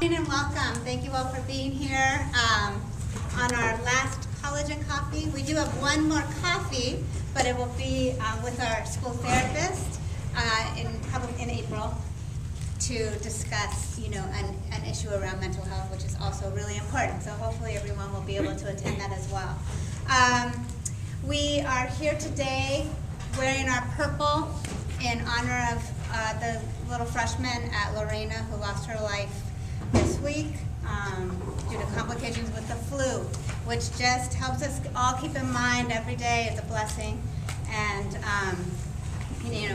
And welcome. Thank you all for being here on our last College and Coffee. We do have one more coffee, but it will be with our school therapist in April to discuss, an issue around mental health, which is also really important. So hopefully everyone will be able to attend that as well. We are here today wearing our purple in honor of the little freshman at Lorena who lost her life this week due to complications with the flu, which just helps us all keep in mind every day is a blessing, and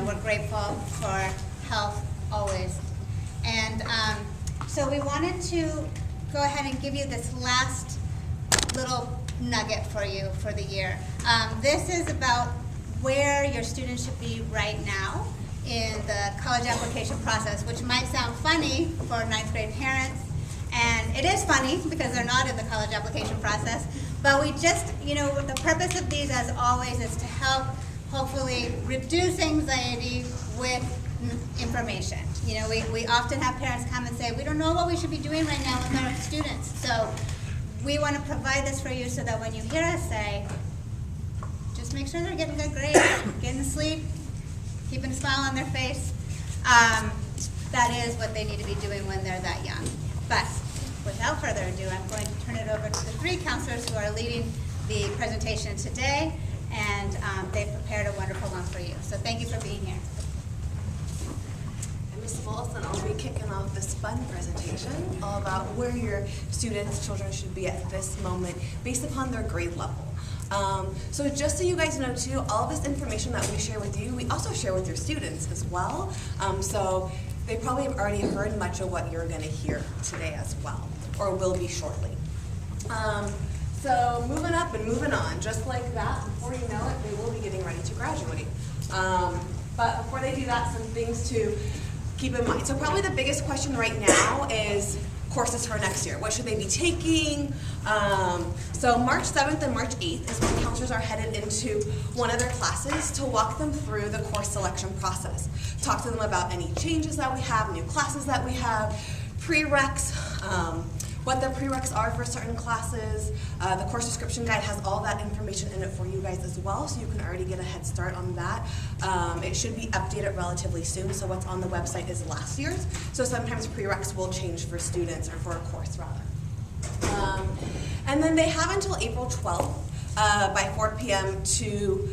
we're grateful for health always. And so we wanted to go ahead and give you this last little nugget for you for the year. This is about where your students should be right now in the college application process, which might sound funny for ninth grade parents, and it is funny because they're not in the college application process, but we just, the purpose of these, as always, is to help hopefully reduce anxiety with information. We often have parents come and say, we don't know what we should be doing right now with our students, so we want to provide this for you so that when you hear us say, just make sure they're getting good grades, getting to sleep, keeping a smile on their face. That is what they need to be doing when they're that young. But without further ado, I'm going to turn it over to the three counselors who are leading the presentation today, and they've prepared a wonderful one for you. So thank you for being here. I'm Ms. Fultz, and I'll be kicking off this fun presentation all about where your children should be at this moment based upon their grade level. So just so you guys know too, all this information that we share with you, we also share with your students as well. So they probably have already heard much of what you're going to hear today as well, or will be shortly. So moving up and moving on, just like that, before you know it, they will be getting ready to graduate. But before they do that, some things to keep in mind. So probably the biggest question right now is courses for next year. What should they be taking? So March 7th and March 8th is when counselors are headed into one of their classes to walk them through the course selection process. Talk to them about any changes that we have, new classes that we have, prereqs, what the prereqs are for certain classes. The course description guide has all that information in it for you guys as well, so you can already get a head start on that. It should be updated relatively soon, so what's on the website is last year's. So sometimes prereqs will change for students, or for a course rather. And then they have until April 12th by 4 p.m. to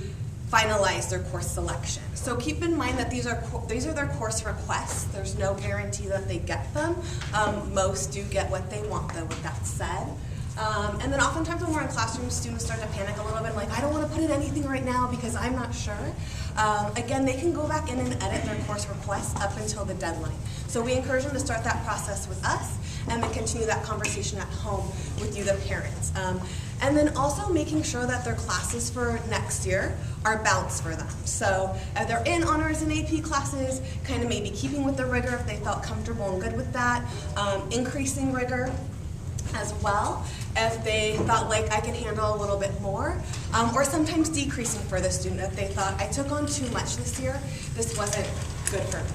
finalize their course selection. So keep in mind that these are their course requests. There's no guarantee that they get them. Most do get what they want though, with that said. And then oftentimes when we're in classrooms, students start to panic a little bit, like, I don't want to put in anything right now because I'm not sure. Again, they can go back in and edit their course requests up until the deadline. So we encourage them to start that process with us and then continue that conversation at home with you, the parents. And then also making sure that their classes for next year are balanced for them. So if they're in honors and AP classes, kind of maybe keeping with the rigor if they felt comfortable and good with that, increasing rigor as well if they thought like I can handle a little bit more, or sometimes decreasing for the student if they thought I took on too much this year, this wasn't good for me.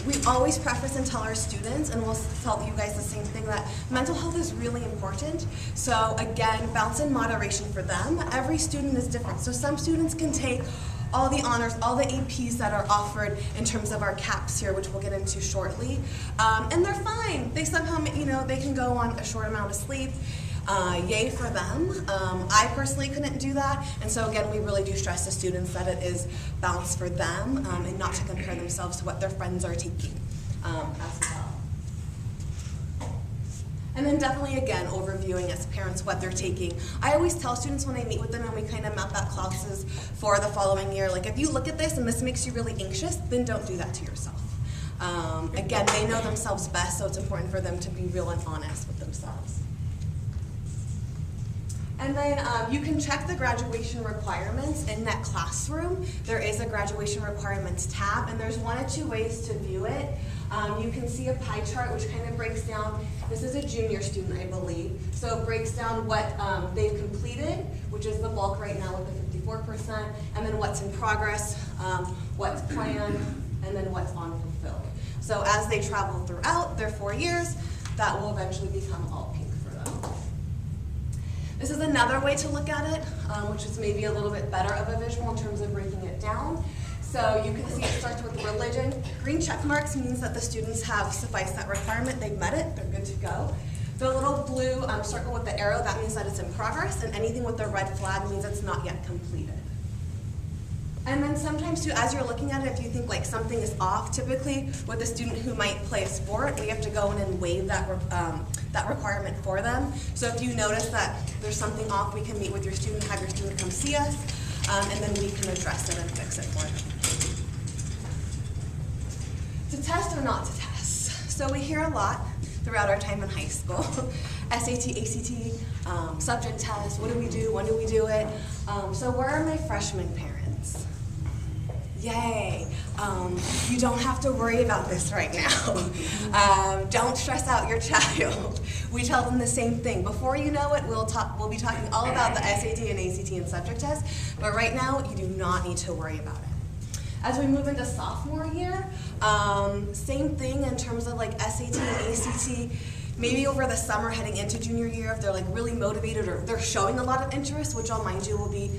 We always preface and tell our students, and we'll tell you guys the same thing, that mental health is really important. So again, balance in moderation for them. Every student is different. So some students can take all the honors, all the APs that are offered in terms of our caps here, which we'll get into shortly. And they're fine. They somehow, they can go on a short amount of sleep. Yay for them. I personally couldn't do that, and so again, we really do stress to students that it is balanced for them and not to compare themselves to what their friends are taking as well. And then definitely, again, overviewing as parents what they're taking. I always tell students when I meet with them and we kind of map out classes for the following year, like if you look at this and this makes you really anxious, then don't do that to yourself. Again, they know themselves best, so it's important for them to be real and honest with themselves. And then you can check the graduation requirements in that classroom. There is a graduation requirements tab, and there's one or two ways to view it. You can see a pie chart which kind of breaks down, this is a junior student, I believe, so it breaks down what they've completed, which is the bulk right now with the 54%, and then what's in progress, what's planned, and then what's unfulfilled. So as they travel throughout their 4 years, that will eventually become all pink for them. This is another way to look at it, which is maybe a little bit better of a visual in terms of breaking it down. So you can see it starts with religion. Green check marks means that the students have sufficed that requirement, they've met it, they're good to go. The little blue circle with the arrow, that means that it's in progress, and anything with the red flag means it's not yet completed. And then sometimes too, as you're looking at it, if you think like something is off, typically with a student who might play a sport, we have to go in and waive that requirement for them. So if you notice that there's something off, we can meet with your student, have your student come see us, and then we can address it and fix it for them. To test or not to test. So we hear a lot throughout our time in high school. SAT, ACT, subject test, what do we do, when do we do it? So where are my freshman parents? Yay, you don't have to worry about this right now. Don't stress out your child. We tell them the same thing. Before you know it, we'll be talking all about the SAT and ACT and subject test, but right now you do not need to worry about it. As we move into sophomore year, same thing in terms of like SAT and ACT. Maybe over the summer heading into junior year, if they're like really motivated or they're showing a lot of interest, which I'll mind you will be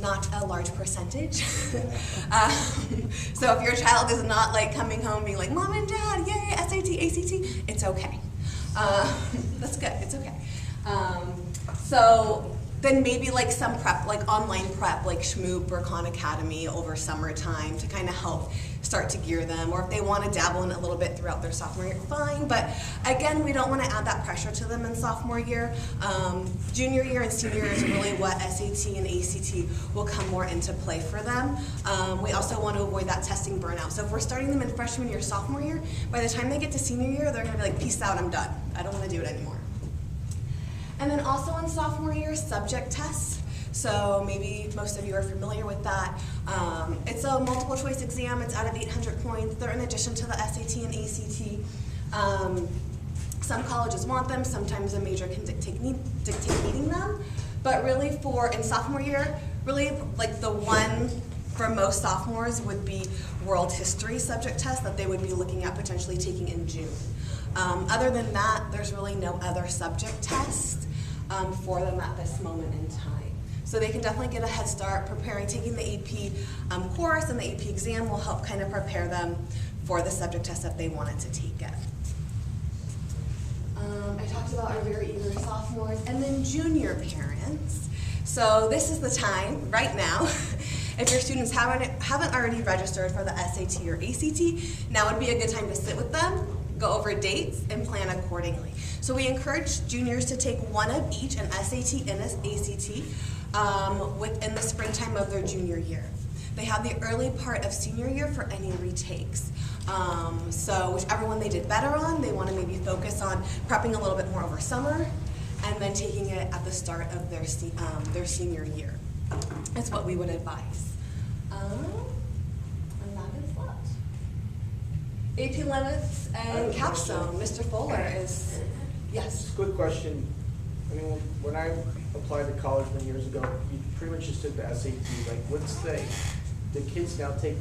not a large percentage. So if your child is not like coming home being like, Mom and Dad, yay, SAT, ACT, it's okay. That's good, it's okay. So then maybe like some prep, like online prep, like Shmoop or Khan Academy over summertime to kind of help start to gear them, or if they want to dabble in it a little bit throughout their sophomore year, fine, but again, we don't want to add that pressure to them in sophomore year. Junior year and senior year is really what SAT and ACT will come more into play for them. We also want to avoid that testing burnout. So if we're starting them in freshman year, sophomore year, by the time they get to senior year, they're going to be like, peace out, I'm done. I don't want to do it anymore. And then also in sophomore year, subject tests. So maybe most of you are familiar with that. It's a multiple choice exam. It's out of 800 points. They're in addition to the SAT and ACT. Some colleges want them. Sometimes a major can dictate needing them. But really in sophomore year, really like the one for most sophomores would be world history subject test that they would be looking at potentially taking in June. Other than that, there's really no other subject test for them at this moment in time. So they can definitely get a head start preparing, taking the AP course, and the AP exam will help kind of prepare them for the subject test that they wanted to take it. I talked about our very eager sophomores, and then junior parents. So this is the time, right now, if your students haven't already registered for the SAT or ACT, now would be a good time to sit with them, go over dates, and plan accordingly. So we encourage juniors to take one of each, an SAT and an ACT, within the springtime of their junior year. They have the early part of senior year for any retakes. So whichever one they did better on, they want to maybe focus on prepping a little bit more over summer, and then taking it at the start of their senior year. That's what we would advise. And that is that. AP limits and capstone. Mr. Fuller is, yes. Good question. I mean, when I applied to college many years ago, you pretty much just took the SAT. Like, what's the kids now take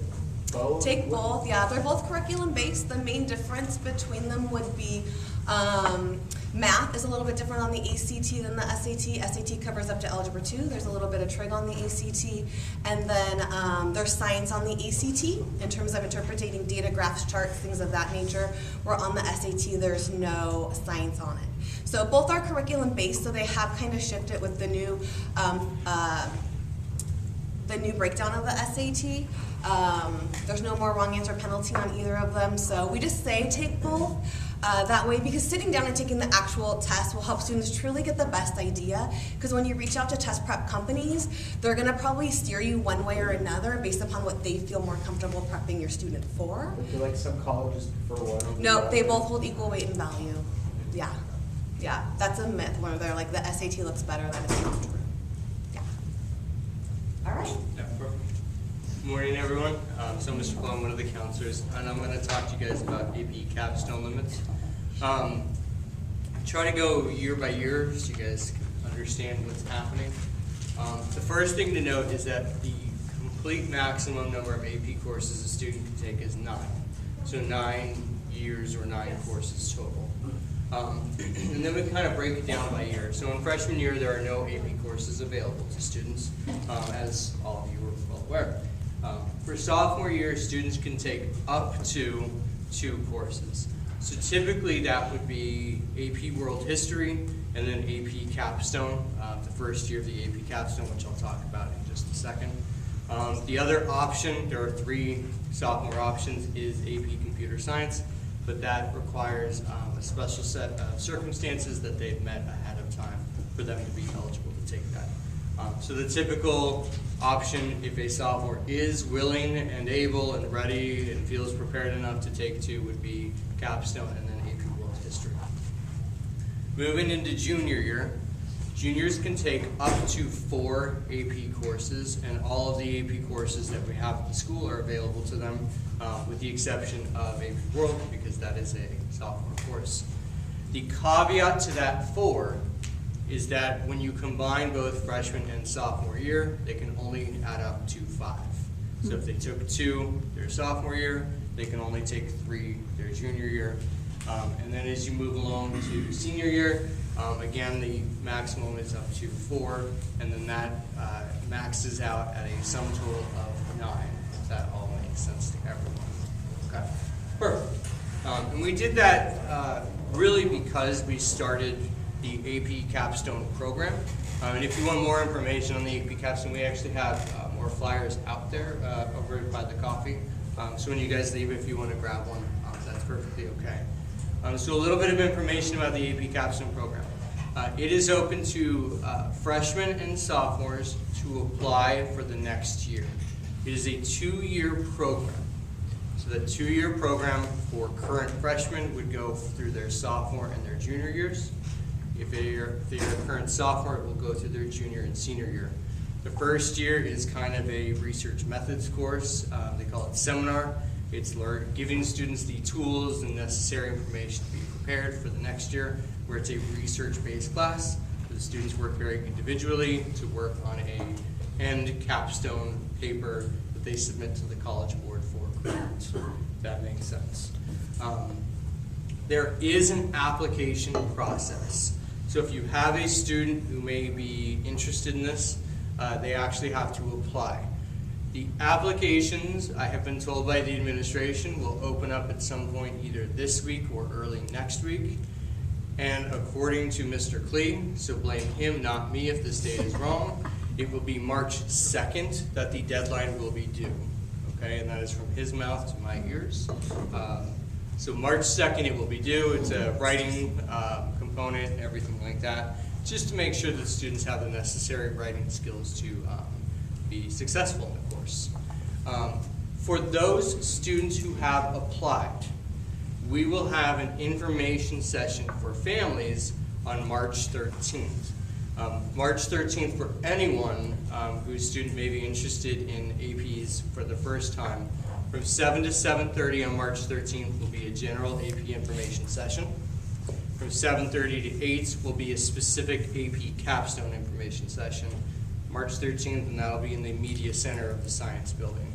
both? Take both, yeah. They're both curriculum based. The main difference between them would be math is a little bit different on the ACT than the SAT. SAT covers up to Algebra 2. There's a little bit of trig on the ACT. And then there's science on the ACT in terms of interpreting data, graphs, charts, things of that nature. Where on the SAT, there's no science on it. So both are curriculum based, so they have kind of shifted with the new breakdown of the SAT. There's no more wrong answer penalty on either of them, so we just say take both. That way, because sitting down and taking the actual test will help students truly get the best idea, because when you reach out to test prep companies, they're going to probably steer you one way or another based upon what they feel more comfortable prepping your student for. I feel like some colleges prefer one over the No, other. they both hold equal weight and value. Yeah. Yeah, that's a myth where they're like the SAT looks better, that is not true. Yeah. All right. Yeah, perfect. Good morning, everyone. So Mr. Fuller, I'm one of the counselors, and I'm going to talk to you guys about AP capstone limits. Try to go year by year so you guys can understand what's happening. The first thing to note is that the complete maximum number of AP courses a student can take is 9. So 9 years or 9 courses total. And then we kind of break it down by year. So in freshman year, there are no AP courses available to students, as all of you are well aware. For sophomore year, students can take up to 2 courses. So typically that would be AP World History and then AP Capstone, the first year of the AP Capstone, which I'll talk about in just a second. The other option, there are 3 sophomore options, is AP Computer Science, but that requires a special set of circumstances that they've met ahead of time for them to be eligible to take that. So the typical option, if a sophomore is willing and able and ready and feels prepared enough to take 2, would be Capstone and then AP World History. Moving into junior year, juniors can take up to 4 AP courses, and all of the AP courses that we have at the school are available to them, with the exception of AP World, because that is a sophomore course. The caveat to that 4 is that when you combine both freshman and sophomore year, they can only add up to 5. So if they took 2 their sophomore year, they can only take 3 their junior year. And then as you move along to senior year, again, the maximum is up to 4, and then that maxes out at a sum total of 9, if that all makes sense to everyone. Okay, perfect. And we did that really because we started the AP Capstone program. And if you want more information on the AP Capstone, we actually have more flyers out there over by the coffee. So when you guys leave, if you want to grab one, that's perfectly okay. So a little bit of information about the AP Capstone program. It is open to freshmen and sophomores to apply for the next year. It is a 2-year program. So the 2-year program for current freshmen would go through their sophomore and their junior years. If they're a current sophomore, it will go through their junior and senior year. The first year is kind of a research methods course. They call it seminar. It's giving students the tools and necessary information to be prepared for the next year, where it's a research-based class. The students work very individually to work on a end capstone paper that they submit to the College Board for grant. If that makes sense. There is an application process. So if you have a student who may be interested in this, they actually have to apply. The applications, I have been told by the administration, will open up at some point either this week or early next week. And according to Mr. Klee, so blame him, not me if this date is wrong, it will be March 2nd that the deadline will be due. Okay, and that is from his mouth to my ears. So March 2nd it will be due. It's a writing component and everything like that, just to make sure that students have the necessary writing skills to be successful in the course. For those students who have applied, we will have an information session for families on March 13th. March 13th, for anyone whose student may be interested in APs for the first time, from 7 to 7:30 on March 13th will be a general AP information session. From 7:30 to 8 will be a specific AP Capstone information session. March 13th, and that'll be in the Media Center of the Science Building.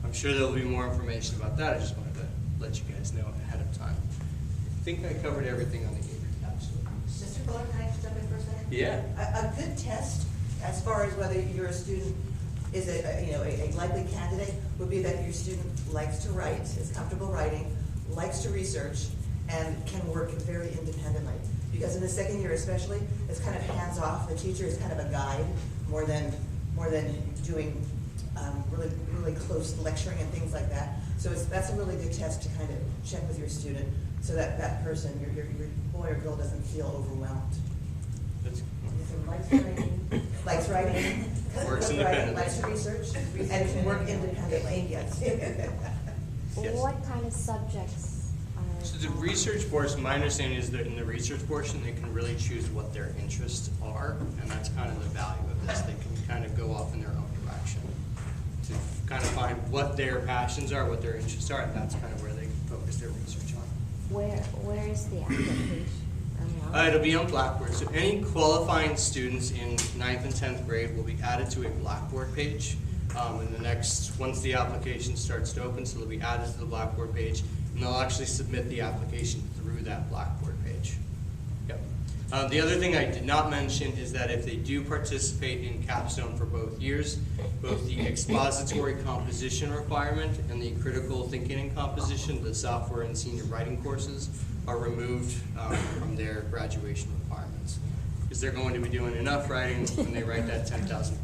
I'm sure there'll be more information about that. I just wanted to let you guys know ahead of time. I think I covered everything on the AP Capstone. Mr. Fuller, can I just jump in for a second? Yeah. A good test, as far as whether you're a student is a likely candidate, would be that your student likes to write, is comfortable writing, likes to research, and can work very independently. Because in the second year especially, it's kind of hands-off. The teacher is kind of a guide more than doing really close lecturing and things like that. So that's a really good test to kind of check with your student, so that that person, your boy or girl, doesn't feel overwhelmed. That's, Likes writing. Works independently. Likes to research, and can work independently, yes. Yes. What kind of subjects are? So the research portion, my understanding is that in the research portion, they can really choose what their interests are, and that's kind of the value of this. They can kind of go off in their own direction to kind of find what their passions are, what their interests are, and that's kind of where they can focus their research on. Where is the application? It'll be on Blackboard. So any qualifying students in 9th and 10th grade will be added to a Blackboard page. In the next, once the application starts to open, so they'll be added to the Blackboard page. And and they'll actually submit the application through that Blackboard page. Yep. The other thing I did not mention is that if they do participate in Capstone for both years, both the expository composition requirement and the critical thinking and composition, the sophomore and senior writing courses, are removed from their graduation requirements. Because they're going to be doing enough writing when they write that 10,000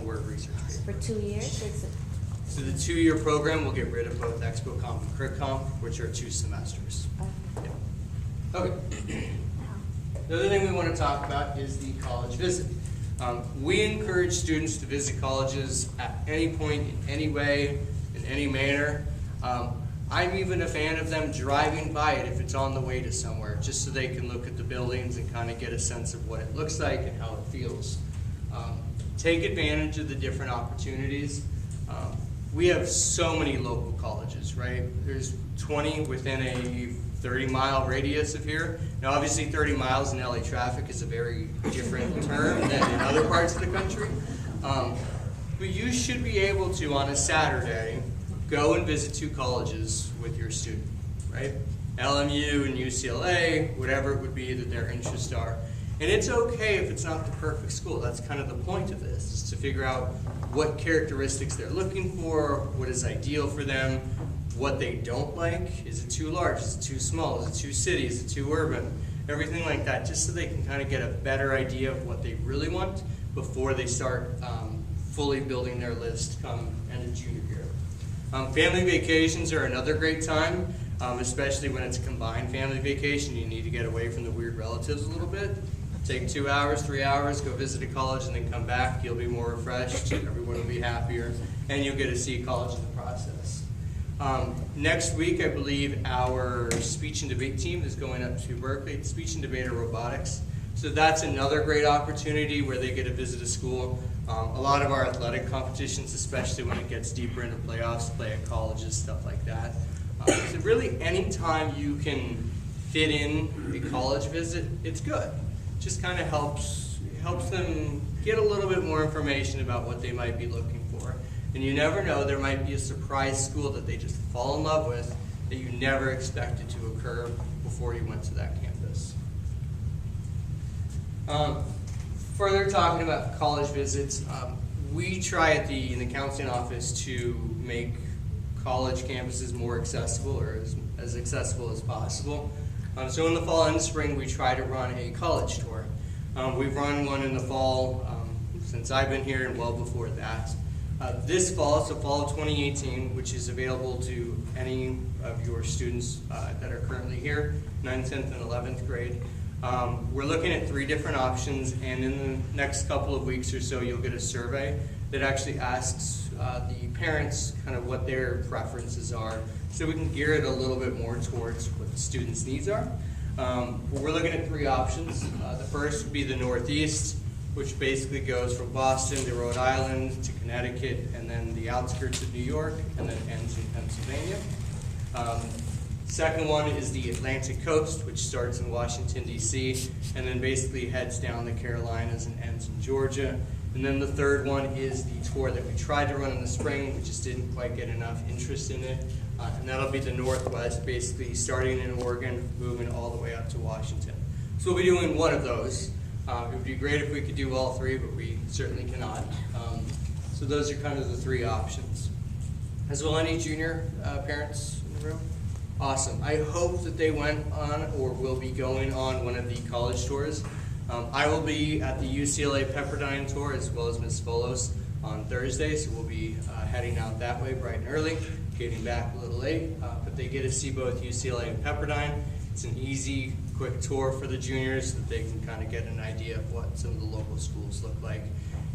word research paper. For 2 years, it's So the 2-year program will get rid of both Expo Comp and Crit Comp, which are 2 semesters. Yeah. Okay. The other thing we want to talk about is the college visit. We encourage students to visit colleges at any point, in any way, in any manner. I'm even a fan of them driving by it if it's on the way to somewhere, just so they can look at the buildings and kind of get a sense of what it looks like and how it feels. Take advantage of the different opportunities. We have so many local colleges, right? There's 20 within a 30-mile radius of here. Now, obviously, 30 miles in LA traffic is a very different term than in other parts of the country. But you should be able to, on a Saturday, go and visit 2 colleges with your student, right? LMU and UCLA, whatever it would be that their interests are. And it's okay if it's not the perfect school. That's kind of the point of this, is to figure out what characteristics they're looking for, what is ideal for them, what they don't like. Is it too large? Is it too small? Is it too city? Is it too urban? Everything like that, just so they can kind of get a better idea of what they really want before they start fully building their list come end of junior year. Family vacations are another great time, especially when it's a combined family vacation. You need to get away from the weird relatives a little bit. Take 2 hours, 3 hours, go visit a college, and then come back. You'll be more refreshed, everyone will be happier, and you'll get to see college in the process. Next week, I believe our speech and debate team is going up to Berkeley, speech and debate or robotics. So that's another great opportunity where they get to visit a school. A lot of our athletic competitions, especially when it gets deeper into playoffs, play at colleges, stuff like that. So really, anytime you can fit in a college visit, it's good. Just kind of helps them get a little bit more information about what they might be looking for. And you never know, there might be a surprise school that they just fall in love with that you never expected to occur before you went to that campus. Further talking about college visits, we try in the counseling office to make college campuses more accessible, or as accessible as possible. So in the fall and spring, we try to run a college tour. We've run one in the fall since I've been here and well before that. This fall, so fall of 2018, which is available to any of your students that are currently here, 9th, 10th, and 11th grade. We're looking at 3 different options, and in the next couple of weeks or so, you'll get a survey that actually asks the parents kind of what their preferences are, so we can gear it a little bit more towards what the students' needs are. We're looking at 3 options. The first would be the Northeast, which basically goes from Boston to Rhode Island to Connecticut, and then the outskirts of New York, and then ends in Pennsylvania. Second one is the Atlantic Coast, which starts in Washington, D.C., and then basically heads down the Carolinas and ends in Georgia. And then the third one is the tour that we tried to run in the spring, we just didn't quite get enough interest in it. And that'll be the Northwest, basically starting in Oregon, moving all the way up to Washington. So we'll be doing one of those. It would be great if we could do all 3, but we certainly cannot. So those are kind of the 3 options. As well, any junior parents in the room? Awesome. I hope that they went on or will be going on one of the college tours. I will be at the UCLA Pepperdine tour as well as Ms. Folos on Thursday, so we'll be heading out that way bright and early, getting back a little late, but they get to see both UCLA and Pepperdine. It's an easy, quick tour for the juniors so that they can kind of get an idea of what some of the local schools look like.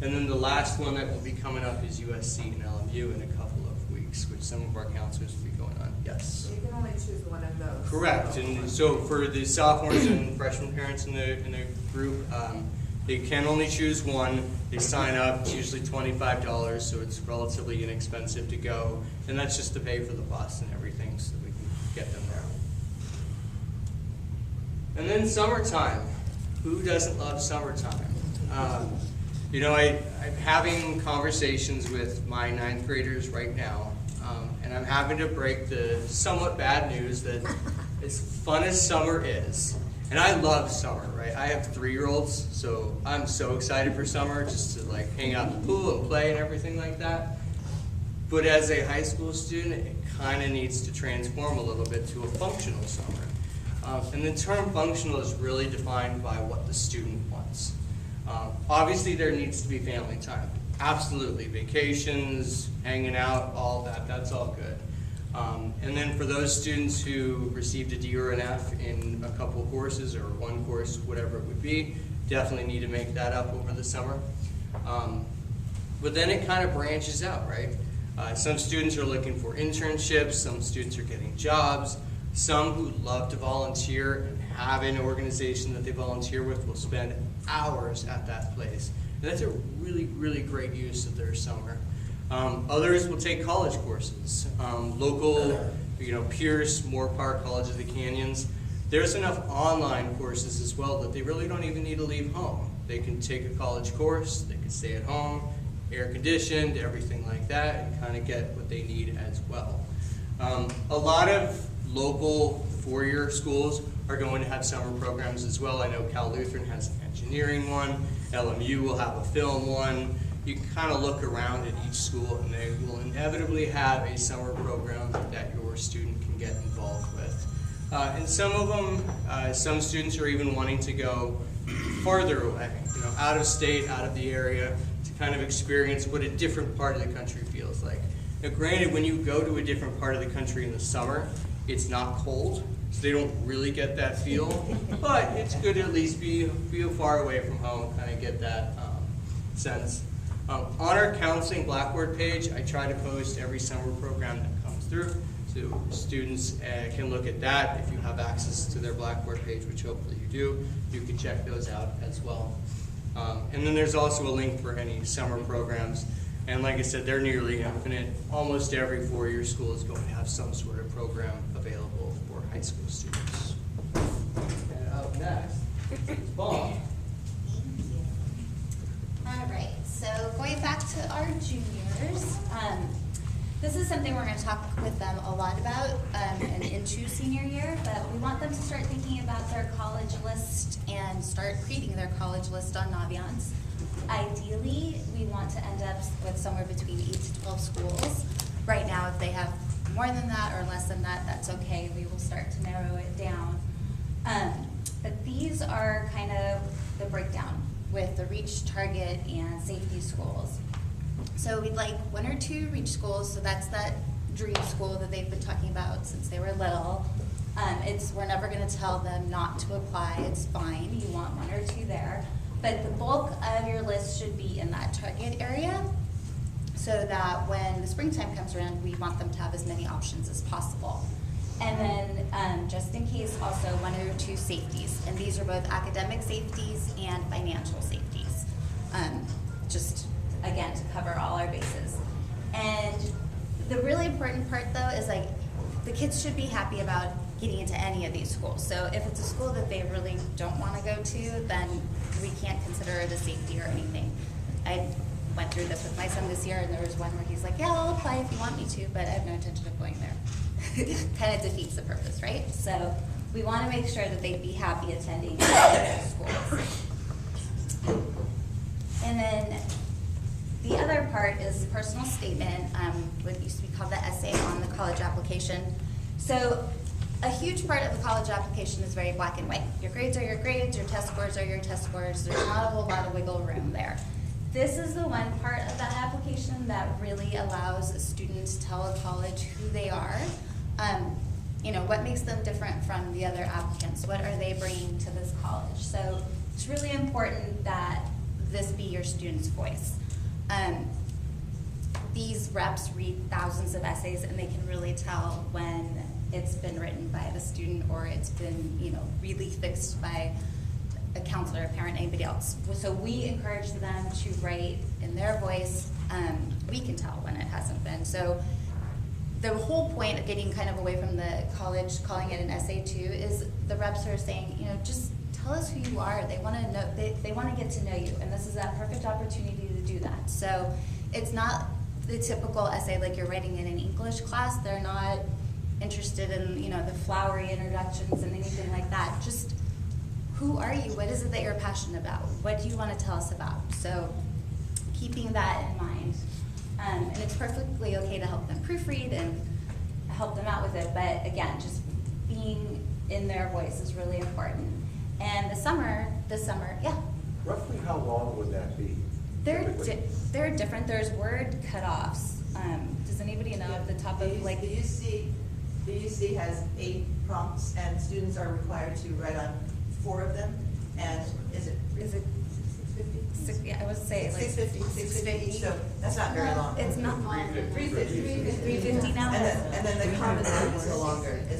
And then the last one that will be coming up is USC and LMU in a couple of weeks, which some of our counselors will be going on. Yes? So you can only choose one of those. Correct. And so for the sophomores and freshman parents in the group, they can only choose one. They sign up. It's usually $25, so it's relatively inexpensive to go. And that's just to pay for the bus and everything so that we can get them there. And then summertime. Who doesn't love summertime? I'm having conversations with my 9th graders right now And I'm happy to break the somewhat bad news that as fun as summer is, and I love summer, right? I have 3-year-olds, so I'm so excited for summer, just to like hang out in the pool and play and everything like that. But as a high school student, it kind of needs to transform a little bit to a functional summer. And the term functional is really defined by what the student wants. Obviously, there needs to be family time. Absolutely, vacations, hanging out, all that, that's all good. And then for those students who received a D or an F in a couple courses or one course, whatever it would be, definitely need to make that up over the summer. But then it kind of branches out, right? Some students are looking for internships, some students are getting jobs, some who love to volunteer and have an organization that they volunteer with will spend hours at that place. And that's a really, really great use of their summer. Others will take college courses. Local, Pierce, Moorpark, College of the Canyons. There's enough online courses as well that they really don't even need to leave home. They can take a college course, they can stay at home, air conditioned, everything like that, and kind of get what they need as well. A lot of local four-year schools are going to have summer programs as well. I know Cal Lutheran has an engineering one, LMU will have a film one. You can kind of look around at each school and they will inevitably have a summer program that your student can get involved with. And some of them, some students are even wanting to go farther away, out of state, out of the area, to kind of experience what a different part of the country feels like. Now granted, when you go to a different part of the country in the summer, it's not cold, so they don't really get that feel, but it's good to at least be far away from home, kind of get that sense. On our counseling Blackboard page, I try to post every summer program that comes through, so students can look at that. If you have access to their Blackboard page, which hopefully you do, you can check those out as well. And then there's also a link for any summer programs. And like I said, they're nearly infinite. Almost every four-year school is going to have some sort of program available for high school students. And up next is Bob. All right, so going back to our juniors, this is something we're going to talk with them a lot about and into senior year, but we want them to start thinking about their college list and start creating their college list on Naviance. Ideally, we want to end up with somewhere between 8 to 12 schools. Right now, if they have more than that or less than that, that's okay. We will start to narrow it down. But these are kind of the breakdown with the REACH, Target, and safety schools. So we'd like 1 or 2 REACH schools, so that's that dream school that they've been talking about since they were little. We're never going to tell them not to apply. It's fine. You want 1 or 2 there. But the bulk of your list should be in that Target area so that when the springtime comes around, we want them to have as many options as possible. And then just in case, also 1 or 2 safeties. And these are both academic safeties and financial safeties. Just, again, to cover all our bases. And the really important part, though, is like the kids should be happy about getting into any of these schools. So if it's a school that they really don't want to go to, then we can't consider it a safety or anything. I went through this with my son this year, and there was one where he's like, yeah, I'll apply if you want me to, but I have no intention of going there. Kind of defeats the purpose, right? So we want to make sure that they'd be happy attending those schools. And then the other part is personal statement, what used to be called the essay on the college application. So a huge part of the college application is very black and white. Your grades are your grades, your test scores are your test scores. There's not a whole lot of wiggle room there. This is the one part of that application that really allows a student to tell a college who they are. What makes them different from the other applicants? What are they bringing to this college? So it's really important that this be your student's voice. These reps read thousands of essays, and they can really tell when it's been written by the student or it's been, really fixed by a counselor, a parent, anybody else. So we encourage them to write in their voice. We can tell when it hasn't been. So the whole point of getting kind of away from the college, calling it an essay too, is the reps are saying, just tell us who you are. They want to know. They want to get to know you, and this is that perfect opportunity to do that. So it's not the typical essay like you're writing in an English class. They're not interested in, you know, the flowery introductions and anything like that. Just who are you? What is it that you're passionate about? What do you want to tell us about? So keeping that in mind. And it's perfectly okay to help them proofread and help them out with it, but again, just being in their voice is really important. And this summer, yeah, Roughly how long would that be? typically? they're different. There's word cutoffs. Does anybody know at the top of like? The UC has 8 prompts, and students are required to write on 4 of them, and is it 650? Yeah, I would say like 650 each, so that's not very long. It's not long. 350. 350 now. And then the common app is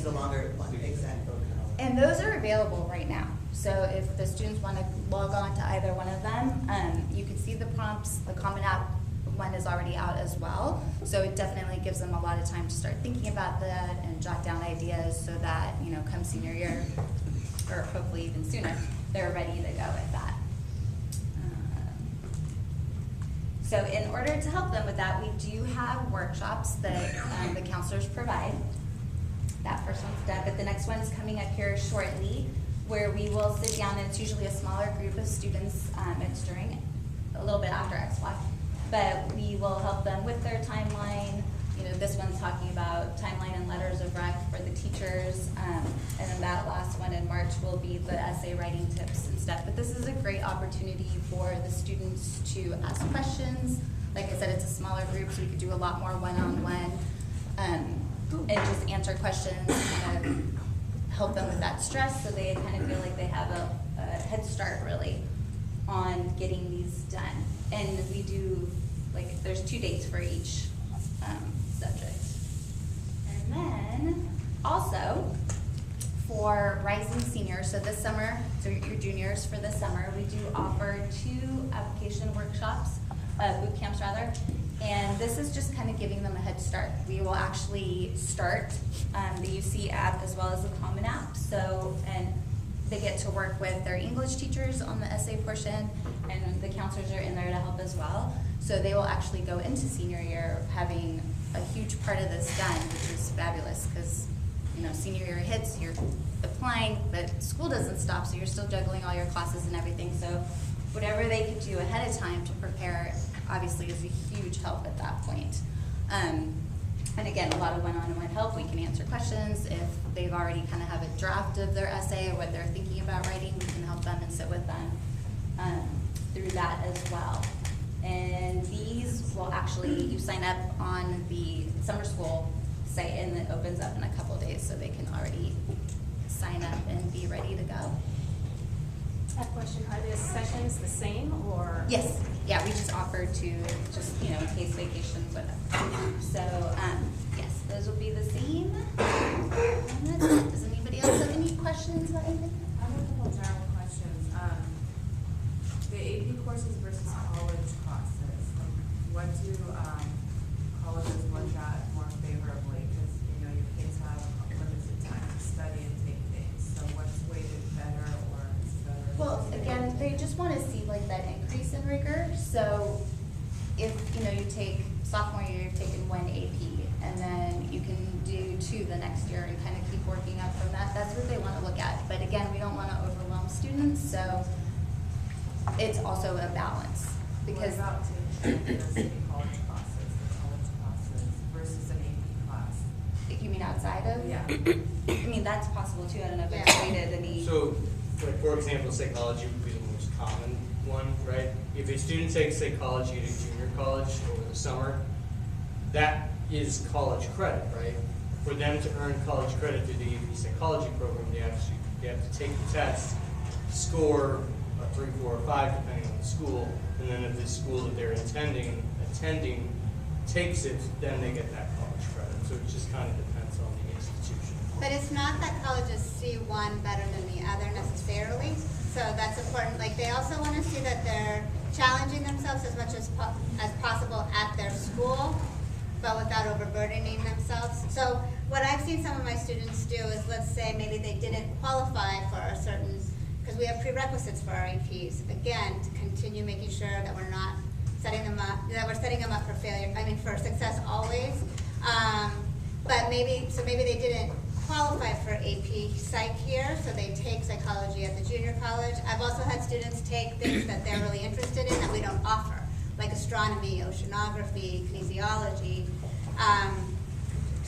the longer one, exactly. And those are available right now. So if the students want to log on to either one of them, you can see the prompts. The Common App one is already out as well. So it definitely gives them a lot of time to start thinking about that and jot down ideas so that, you know, come senior year, or hopefully even sooner, they're ready to go with that. So in order to help them with that, we do have workshops that the counselors provide. That first one's done, but the next one's coming up here shortly, where we will sit down, and it's usually a smaller group of students. It's during a little bit after XY, but we will help them with their timeline. You know, this one's talking about timeline and letters of rec for the teachers, and then that last one in March will be the essay writing tips and stuff. But this is a great opportunity for the students to ask questions. Like I said, it's a smaller group, so we could do a lot more one-on-one. And just answer questions, kind of help them with that stress so they kind of feel like they have a head start really on getting these done. And we do, like, there's 2 dates for each subject. And then also for rising seniors, so this summer, so your juniors for this summer, we do offer 2 application workshops, boot camps rather. And this is just kind of giving them a head start. We will actually start the UC app as well as the Common App. So, and they get to work with their English teachers on the essay portion, and the counselors are in there to help as well. So they will actually go into senior year having a huge part of this done, which is fabulous because, you know, senior year hits, you're applying, but school doesn't stop, so you're still juggling all your classes and everything. So whatever they could do ahead of time to prepare obviously is a huge help at that point. And again, a lot of one-on-one help. We can answer questions. If they've already kind of have a draft of their essay or what they're thinking about writing, we can help them and sit with them through that as well. And these will actually, you sign up on the summer school site and it opens up in a couple of days so they can already sign up and be ready to go. I have a question, are the sessions the same or? Yes, yeah, we just offer to just, you know, in case vacations, whatever. So, yes, those will be the same. And that's it. Does anybody else have any questions about anything? I have a couple general questions. The AP courses versus college classes, what do colleges look at more favorably? Because, you know, your kids have limited time to study and take things, so what's weighted better or is better? Well, again, they just want to see like that increase in rigor. So if, you know, you take sophomore year, you've taken 1 AP, and then you can do 2 the next year and kind of keep working up from that. That's what they want to look at. But again, we don't want to overwhelm students, so it's also a balance. Because What about taking the city college classes versus an AP class? you mean outside of? Yeah. I mean, that's possible too. I don't know if it's rated any. So, like, for example, psychology would be the most common one, right? If a student takes psychology at a junior college over the summer, that is college credit, right? For them to earn college credit through the AP psychology program, they have to take the test, score a 3, 4, or 5, depending on the school, and then if the school that they're attending takes it, then they get that college credit. So it just kind of depends on the institution. But it's not that colleges see one better than the other necessarily, so that's important. Like, they also want to see that they're challenging themselves as much as possible at their school, but without overburdening themselves. So what I've seen some of my students do is, let's say maybe they didn't qualify for a certain, because we have prerequisites for our APs, again, to continue making sure that we're not setting them up, that we're setting them up for failure, for success always. But maybe they didn't qualify for AP Psych here, so they take psychology at the junior college. I've also had students take things that they're really interested in that we don't offer, like astronomy, oceanography, kinesiology.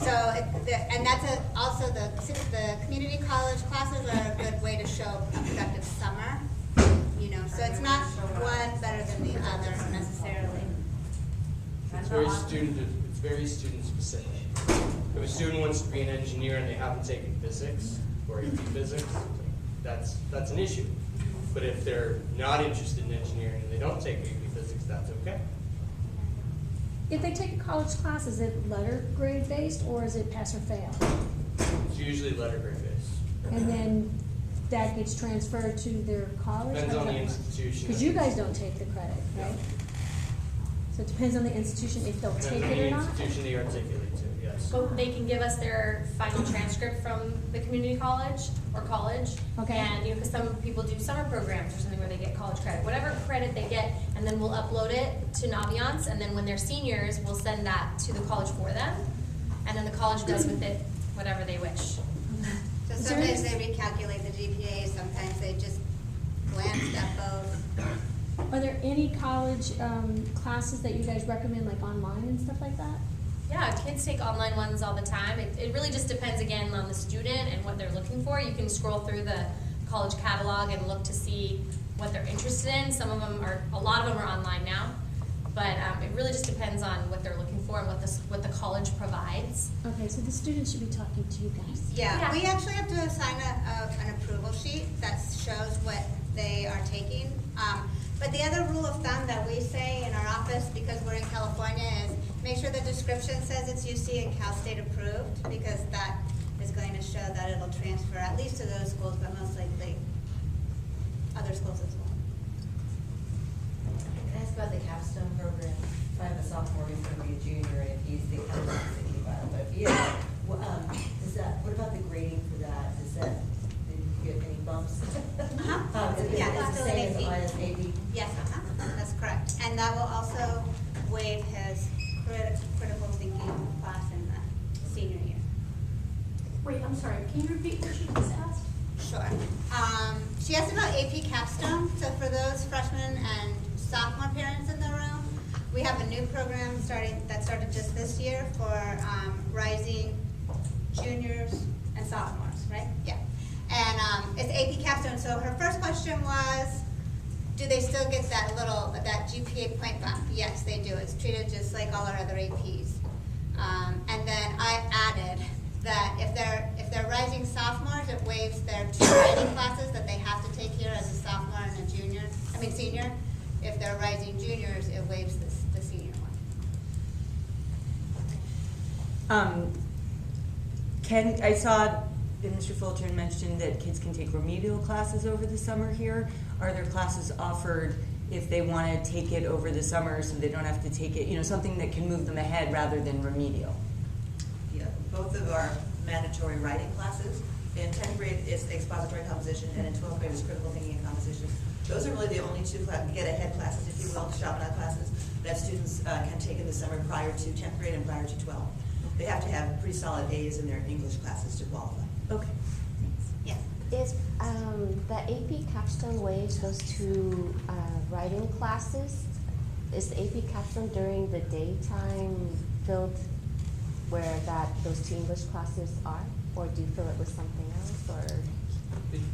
And that's also the community college classes are a good way to show a productive summer. So it's not one better than the other necessarily. It's very student specific. If a student wants to be an engineer and they haven't taken physics or AP physics, that's an issue. But if they're not interested in engineering and they don't take AP physics, that's okay. If they take a college class, is it letter grade based or is it pass or fail? It's usually letter grade based. And then that gets transferred to their college? Depends on the institution. Because you guys don't take the credit, right? So it depends on the institution if they'll take Depends on it or the not? institution they articulate to, yes. But they can give us their final transcript from the community college or college. Okay. And, because some people do summer programs or something where they get college credit, whatever credit they get, and then we'll upload it to Naviance, and then when they're seniors, we'll send that to the college for them. And then the college does with it whatever they wish. So sometimes they recalculate the GPA, sometimes they just glance at both. Are there any college classes that you guys recommend, like online and stuff like that? Yeah, kids take online ones all the time. It really just depends, again, on the student and what they're looking for. You can scroll through the college catalog and look to see what they're interested in. A lot of them are online now. But it really just depends on what they're looking for and what the college provides. Okay, so the students should be talking to you guys. Yeah, we actually have to assign an approval sheet that shows what they are taking. But the other rule of thumb that we say in our office, because we're in California, is make sure the description says it's UC and Cal State approved, because that is going to show that it'll transfer at least to those schools, but most likely other schools as well. Can I ask about the capstone program? If I have a sophomore who's going to be a junior, and if he's the kind of thinking about it, but if he is, what about the grading for that? Does that, did you get any bumps? Yeah, It's the same as AP? Yes, that's correct. And that will also waive his critical thinking class in the senior year. Wait, I'm sorry, can you repeat what you just asked? Sure. She asked about AP Capstone. So for those freshmen and sophomore parents in the room, we have a new program that started just this year for rising juniors and sophomores, right? Yeah. And it's AP Capstone. So her first question was, do they still get that GPA point bump? Yes, they do. It's treated just like all our other APs. And then I added that if they're rising sophomores, it waives their 2 writing classes that they have to take here as a sophomore and a senior. If they're rising juniors, it waives the senior one. I saw that Mr. Fulton mentioned that kids can take remedial classes over the summer here. Are there classes offered if they want to take it over the summer so they don't have to take it, something that can move them ahead rather than remedial? Yeah, both of our mandatory writing classes. In 10th grade, it's expository composition, and in 12th grade, it's critical thinking and composition. Those are really the only 2 get-ahead classes, if you will, Chaminade classes, that students can take in the summer prior to 10th grade and prior to 12th. They have to have pretty solid A's in their English classes to qualify. Okay. Yeah. Is the AP Capstone waives those 2 writing classes? Is the AP Capstone during the daytime filled where those 2 English classes are? Or do you fill it with something else, or?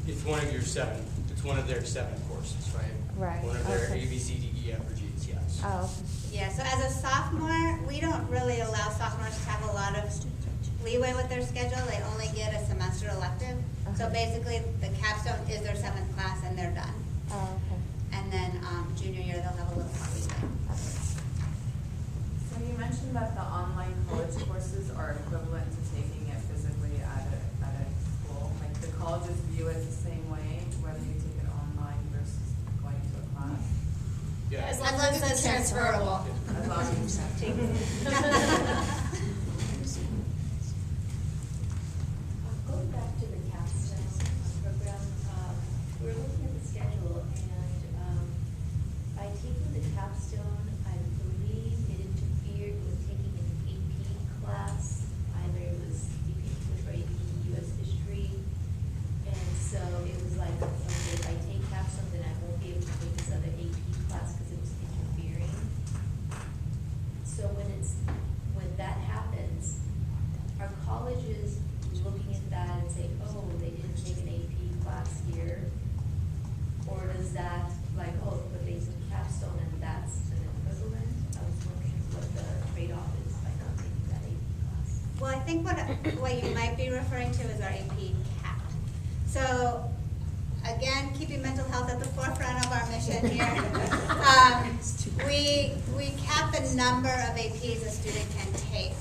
It's one of your 7. It's one of their 7 courses, right? Right. One of their Okay. A, B, C, D, E, F, or G's, yes. Oh, okay. Yeah, so as a sophomore, we don't really allow sophomores to have a lot of leeway with their schedule. They only get a semester elective. So basically, the capstone is their 7th class and they're done. Oh, okay. And then junior year, they'll have a little more leeway. So you mentioned that the online college courses are equivalent to taking it physically at a school. Like the colleges view it the same way, whether you take it online versus going to a class. Yeah. As long as it's transferable. As long as Going back to the capstone program, we're looking at the schedule, and by taking the capstone, I'm think what you might be referring to is our AP CAP. So, again, keeping mental health at the forefront of our mission here. We cap the number of APs a student can take.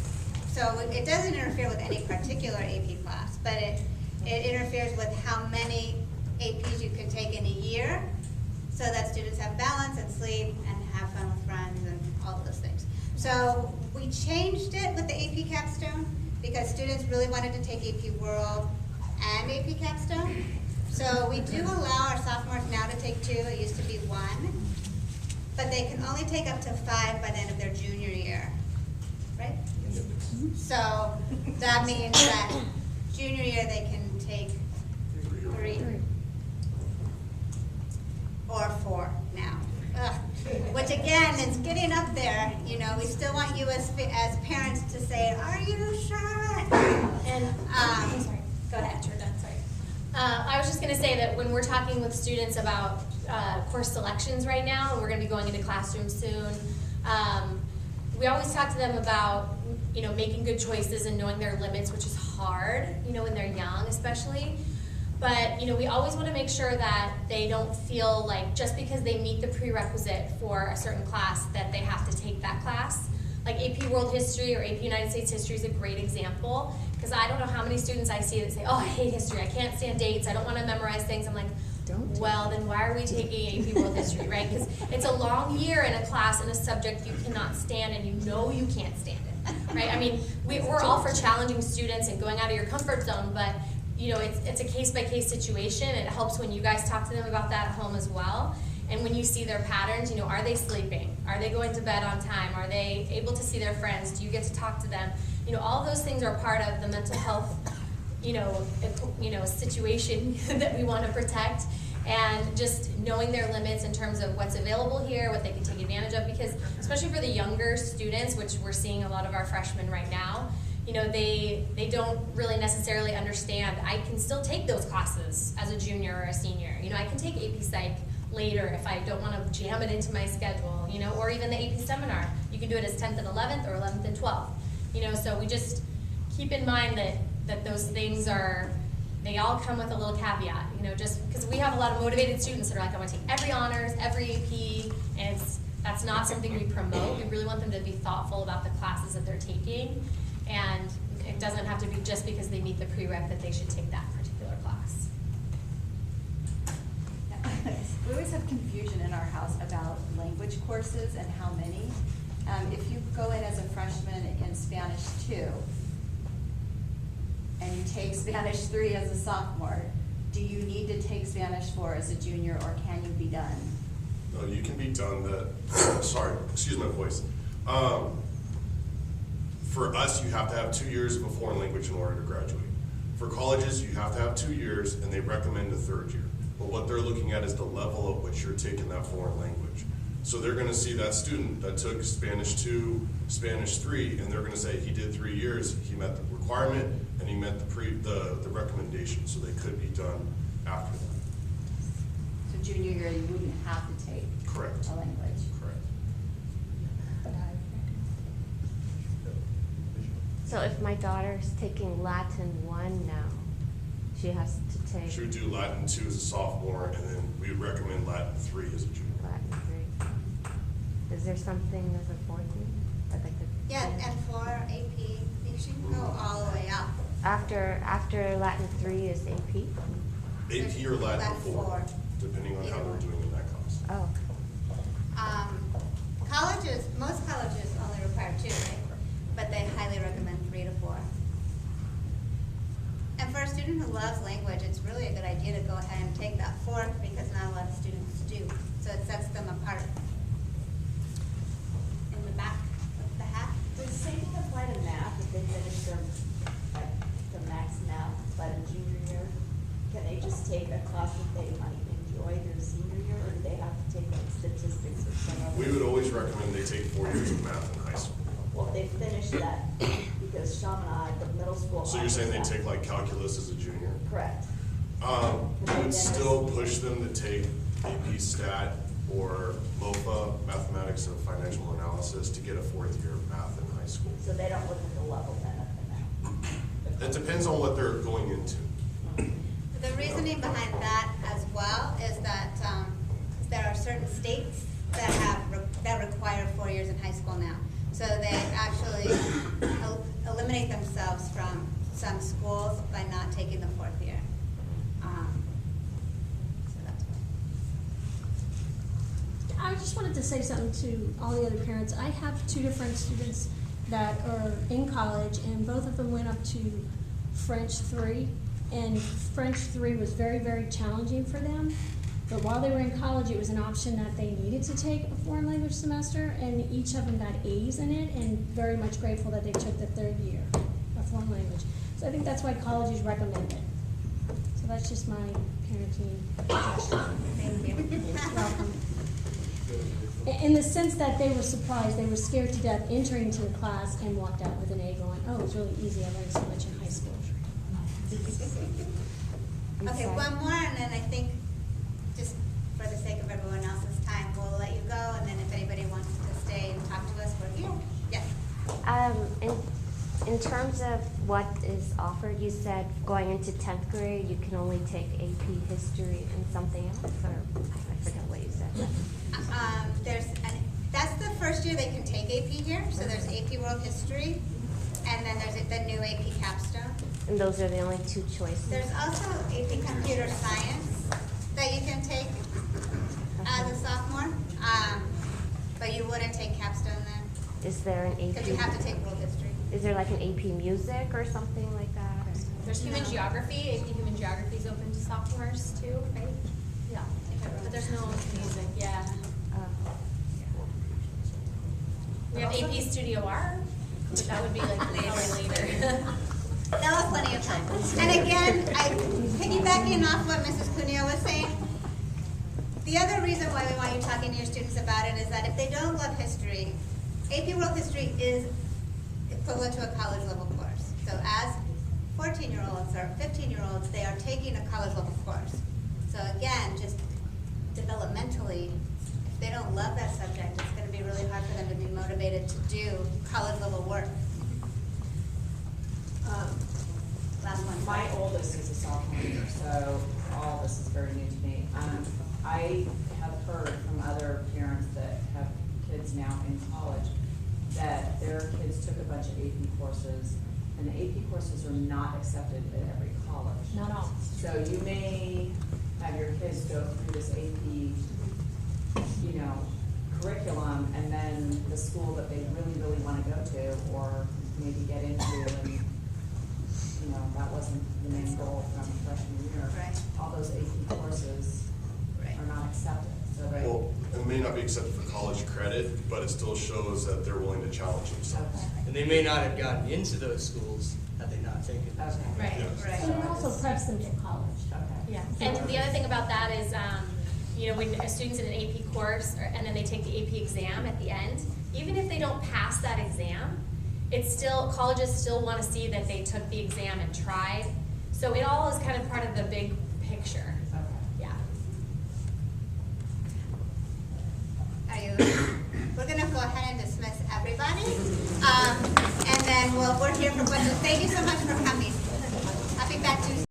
So it doesn't interfere with any particular AP class, but it interferes with how many APs you can take in a year, so that students have balance and sleep and have fun with friends and all of those things. So we changed it with the AP Capstone because students really wanted to take AP World and AP Capstone. So we do allow our sophomores now to take 2, it used to be 1, but they can only take up to 5 by the end of their junior year, right? So that means that junior year they can take 3 or 4 now. Ugh. Which again is getting up there, you know, we still want you as parents to say, are you sure? And, sorry, go ahead, you're done, sorry. I was just gonna say that when we're talking with students about course selections right now, and we're gonna be going into classrooms soon, we always talk to them about, you know, making good choices and knowing their limits, which is hard, you know, when they're young especially. But, you know, we always want to make sure that they don't feel like just because they meet the prerequisite for a certain class that they have to take that class. Like AP World History or AP United States History is a great example, because I don't know how many students I see that say, oh, I hate history, I can't stand dates, I don't want to memorize things. I'm like, well, then why are we taking AP World History, right? Because it's a long year in a class in a subject you cannot stand and you know you can't stand it, right? I mean, we're all for challenging students and going out of your comfort zone, but you know, it's a case-by-case situation. It helps when you guys talk to them about that at home as well. And when you see their patterns, you know, are they sleeping? Are they going to bed on time? Are they able to see their friends? Do you get to talk to them? You know, all those things are part of the mental health, you know, situation that we want to protect. And just knowing their limits in terms of what's available here, what they can take advantage of, because especially for the younger students, which we're seeing a lot of our freshmen right now, you know, they don't really necessarily understand. I can still take those classes as a junior or a senior. You know, I can take AP Psych later if I don't want to jam it into my schedule, you know, or even the AP Seminar. You can do it as 10th and 11th or 11th and 12th. You know, so we just keep in mind that those things are, they all come with a little caveat, you know, just because we have a lot of motivated students that are like, I want to take every honors, every AP, and that's not something we promote. We really want them to be thoughtful about the classes that they're taking. And it doesn't have to be just because they meet the prereq that they should take that particular class. We always have confusion in our house about language courses and how many. If you go in as a freshman in Spanish 2, and you take Spanish 3 as a sophomore, do you need to take Spanish 4 as a junior, or can you be done? No, you can be done sorry, excuse my voice. For us, you have to have 2 years of a foreign language in order to graduate. For colleges, you have to have 2 years, and they recommend a 3rd year. But what they're looking at is the level at which you're taking that foreign language. So they're gonna see that student that took Spanish 2, Spanish 3, and they're gonna say he did 3 years, he met the requirement, and he met the recommendation, so they could be done after that. So junior year, you wouldn't have to take Correct. a language. Correct. So if my daughter's taking Latin 1 now, she has to take She would do Latin 2 as a sophomore, and then we would recommend Latin 3 as a junior. Latin 3. Is there something as a 4th year? I'd like to. Yeah, and for AP, you should go all the way up. After Latin 3 is AP? AP or Latin Latin 4, four. depending on how they're doing in that class. Oh. Colleges, most colleges only require 2, right? But they highly recommend 3 to 4. And for a student who loves language, it's really a good idea to go ahead and take that 4th, because not a lot of students do. So it sets them apart. In the back of the hat. Does the same thing apply to math if they finish the max math by the junior year? Can they just take a class that they might enjoy their senior year, or do they have to take like statistics or some other? We would always recommend they take 4 years of math in high school. Well, they finish that because Chaminade, the middle school. So you're saying they offers that. take like calculus as a junior? Correct. We would still push them to take AP Stat or MOFA, Mathematics and Financial Analysis, to get a 4th year of math in high school. So they don't look at the level then of the math. It depends on what they're going into. The reasoning behind that as well is that there are certain states that require 4 years in high school now. So they actually eliminate themselves from some schools by not taking the 4th year. So that's why. I just wanted to say something to all the other parents. I have 2 different students that are in college, and both of them went up to French 3, and French 3 was very, very challenging for them. But while they were in college, it was an option that they needed to take a foreign language semester, and each of them got A's in it, and very much grateful that they took the 3rd year of foreign language. So I think that's why colleges recommend it. So that's just my parenting suggestion. Thank you. You're welcome. In the sense that they were surprised, they were scared to death entering into the class and walked out with an A going, oh, it was really easy, I learned so much in high school. Okay, one more, and then I think, just for the sake of everyone else's time, we'll let you go, and then if anybody wants to stay and talk to us, we're here. Yes. In terms of what is offered, you said going into 10th grade, you can only take AP History and something else, or I forget what you said. That's the first year they can take AP here, so there's AP World History, and then there's the new AP Capstone. And those are the only 2 choices? There's also AP Computer Science that you can take as a sophomore, but you wouldn't take Capstone then, Is there an AP? because you have to take World History. Is there like an AP Music or something like that? Or? There's human geography. AP human geography is open to sophomores too, right? Yeah. But there's no music. Yeah. We have AP Studio R, but that would be like later. That was plenty of time. And again, piggybacking off what Mrs. Cuneo was saying, the other reason why we want you talking to your students about it is that if they don't love history, AP World History is equivalent to a college level course. So as 14-year-olds or 15-year-olds, they are taking a college level course. So again, just developmentally, if they don't love that subject, it's going to be really hard for them to be motivated to do college level work. Last one. My oldest is a sophomore year, so all this is very new to me. I have heard from other parents that have kids now in college that their kids took a bunch of AP courses, and the AP courses are not accepted at every college. Not all. So you may have your kids go through this AP, curriculum, and then the school that they really, really want to go to, or maybe get into, and that wasn't the main goal from freshman year. Right. All those AP courses are not accepted. So Well, it may not be accepted for college credit, but it still shows that they're willing to challenge themselves. And they may not have gotten into those schools had they not taken those. Right, right. And it also preps them for college. Yeah. And the other thing about that is, when a student's in an AP course and then they take the AP exam at the end, even if they don't pass that exam, colleges still want to see that they took the exam and tried. So it all is kind of part of the big picture. Yeah. We're going to go ahead and dismiss everybody. And then we're here for questions. Thank you so much for coming. Happy Back Tuesday.